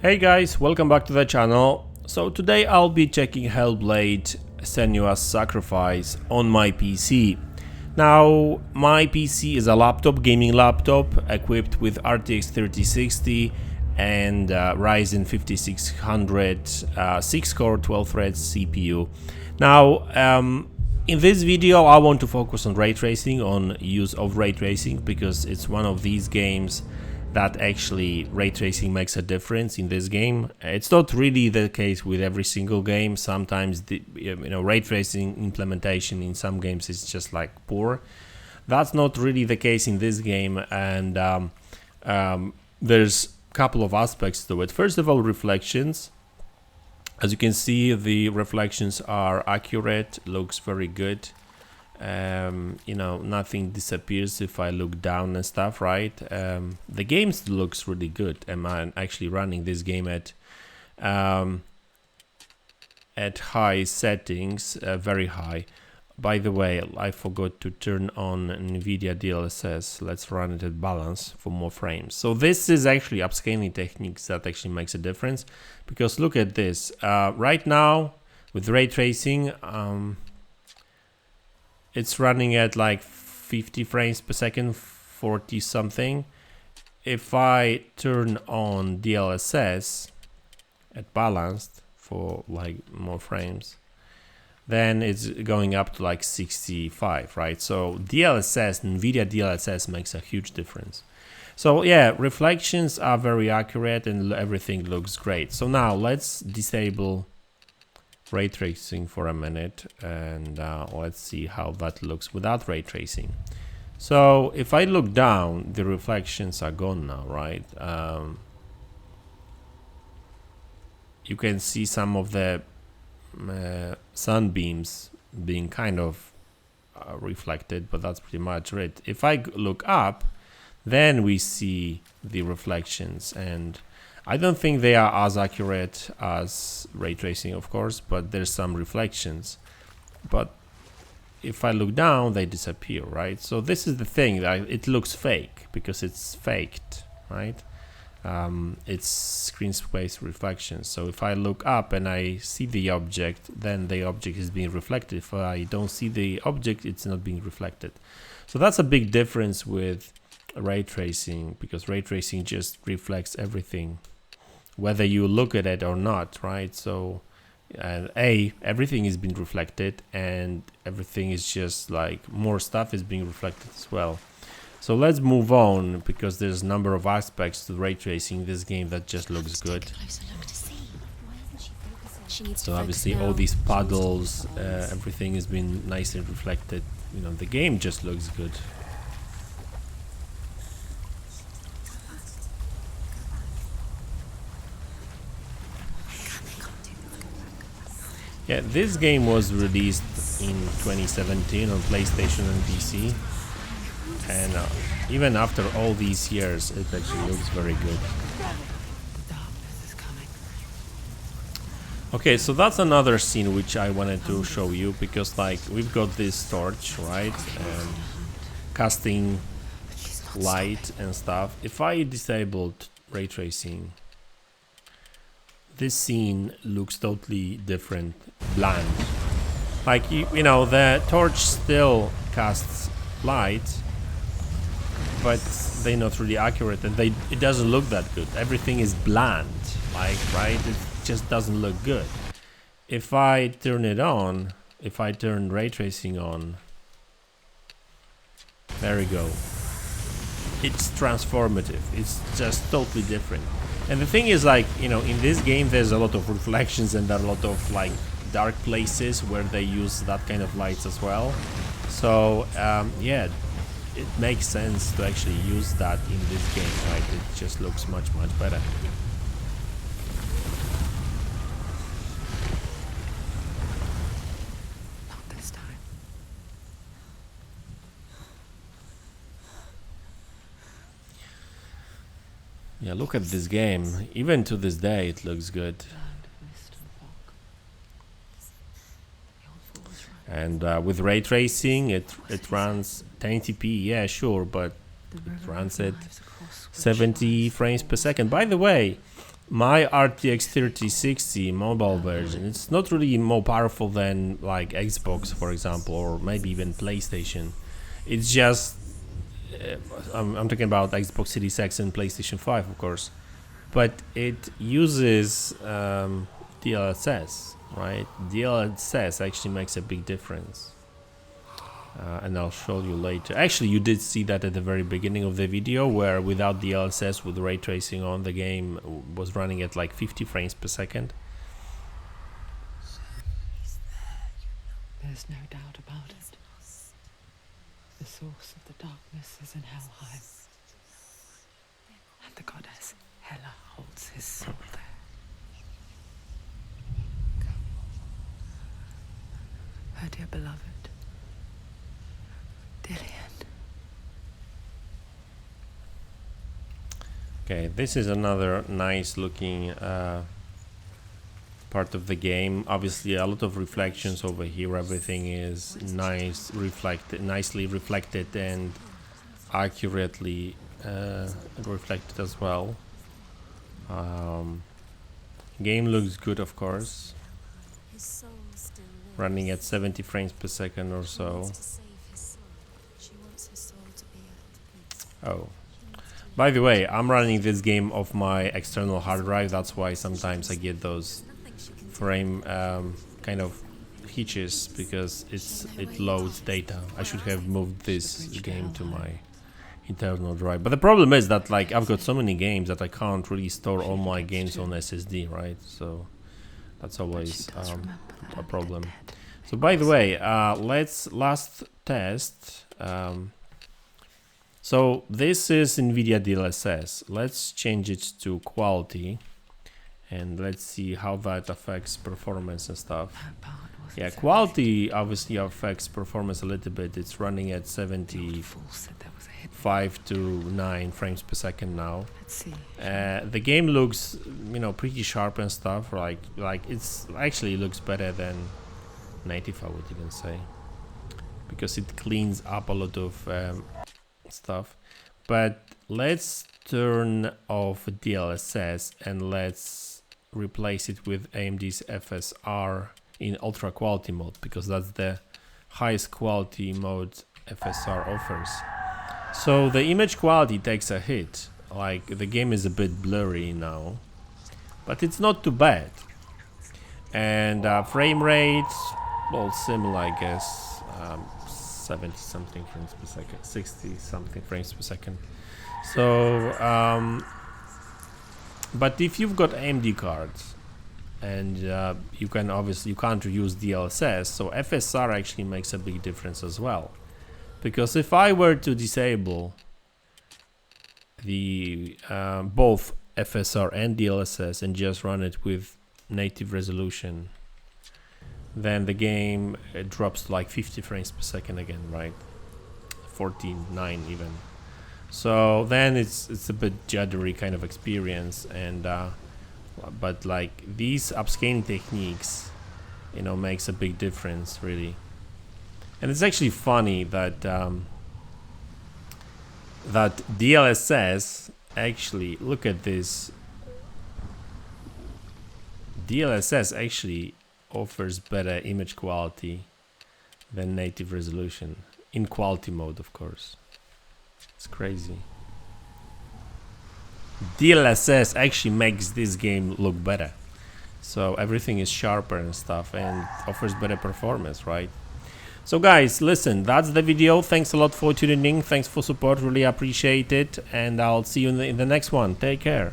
Hey guys, welcome back to the channel. So today I'll be checking Hellblade Senua's Sacrifice on my PC. Now my PC is a gaming laptop equipped with RTX 3060 and Ryzen 5600 6-core 12-thread CPU. Now in this video I want to focus on ray tracing, on use of ray tracing, because it's one of these games that actually ray tracing makes a difference in this game. It's not really the case with every single game. Sometimes the ray tracing implementation in some games is just like poor. That's not really the case in this game, and there's a couple of aspects to it. First of all, reflections. As you can see, the reflections are accurate, looks very good. Nothing disappears if I look down and stuff, right? The game looks really good. I'm actually running this game at high settings, very high. By the way, I forgot to turn on NVIDIA DLSS. Let's run it at balance for more frames. So this is actually upscaling techniques that actually makes a difference, because look at this. Right now with ray tracing, it's running at like 50 frames per second, 40 something. If I turn on DLSS at balanced for like more frames, then it's going up to like 65, right? So DLSS, NVIDIA DLSS makes a huge difference. So yeah, reflections are very accurate and everything looks great. So now let's disable ray tracing for a minute, and let's see how that looks without ray tracing. So if I look down, the reflections are gone now, right? You can see some of the sunbeams being kind of reflected, but that's pretty much it. If I look up, then we see the reflections, and I don't think they are as accurate as ray tracing, of course, but there's some reflections. But if I look down, they disappear, right? So this is the thing, that it looks fake because it's faked, right? It's screen space reflections. So if I look up and I see the object, then the object is being reflected. If I don't see the object, it's not being reflected. So that's a big difference with ray tracing, because ray tracing just reflects everything, whether you look at it or not, right? So everything is being reflected, and everything is just like more stuff is being reflected as well. So let's move on, because there's a number of aspects to ray tracing in this game that just looks good. So obviously all these puddles, everything has been nicely reflected. The game just looks good. Yeah, this game was released in 2017 on PlayStation and PC, and even after all these years, it actually looks very good. Okay, so that's another scene which I wanted to show you, because like we've got this torch, right, casting light and stuff. If I disabled ray tracing, this scene looks totally different, bland. Like the torch still casts light, but they're not really accurate, and it doesn't look that good. Everything is bland, like, right? It just doesn't look good. If I turn it on, if I turn ray tracing on, there we go. It's transformative. It's just totally different. And the thing is, like, in this game there's a lot of reflections, and there are a lot of like dark places where they use that kind of lights as well. So yeah, it makes sense to actually use that in this game, right? It just looks much better. Not this time. Yeah, look at this game. Even to this day, it looks good. And with ray tracing, it runs 1080p. Yeah, sure, but it runs at 70 frames per second. By the way, my RTX 3060 mobile version, it's not really more powerful than like Xbox, for example, or maybe even PlayStation. It's just, I'm talking about Xbox Series X and PlayStation 5, of course, but it uses DLSS, right? DLSS actually makes a big difference. And I'll show you later. Actually, you did see that at the very beginning of the video, where without DLSS, with ray tracing on, the game was running at like 50 frames per second. There's no doubt about it. The source of the darkness is in Helheim, and the goddess Hela holds his soul there. Her dear beloved, Dillian. Okay, this is another nice looking part of the game. Obviously a lot of reflections over here. Everything is nicely reflected and accurately reflected as well. Game looks good, of course, running at 70 frames per second or so. Oh, by the way, I'm running this game off my external hard drive. That's why sometimes I get those frame kind of hitches, because it loads data. I should have moved this game to my internal drive. But the problem is that, like, I've got so many games that I can't really store all my games on SSD, right? So that's always a problem. So by the way, let's last test. So this is NVIDIA DLSS. Let's change it to quality, and let's see how that affects performance and stuff. Yeah, quality obviously affects performance a little bit. It's running at 75 to 9 frames per second now. The game looks, you know, pretty sharp and stuff. Like it's actually looks better than native, I would even say, because it cleans up a lot of stuff. But let's turn off DLSS and let's replace it with AMD's FSR in ultra quality mode, because that's the highest quality mode FSR offers. So the image quality takes a hit. Like, the game is a bit blurry now, but it's not too bad. And frame rate, well, similar, I guess. 70 something frames per second, 60 something frames per second. So but if you've got AMD cards and you can't use DLSS, so FSR actually makes a big difference as well. Because if I were to disable the both FSR and DLSS and just run it with native resolution, then the game drops to like 50 frames per second again, right? 14.9 even. So then it's a bit juddery kind of experience, and but like these upscaling techniques, you know, makes a big difference really. And it's actually funny that that DLSS actually, look at this, DLSS actually offers better image quality than native resolution in quality mode, of course. It's crazy. DLSS actually makes this game look better, so everything is sharper and stuff and offers better performance, right? So guys, listen, that's the video. Thanks a lot for tuning in. Thanks for support, really appreciate it, and I'll see you in the next one. Take care.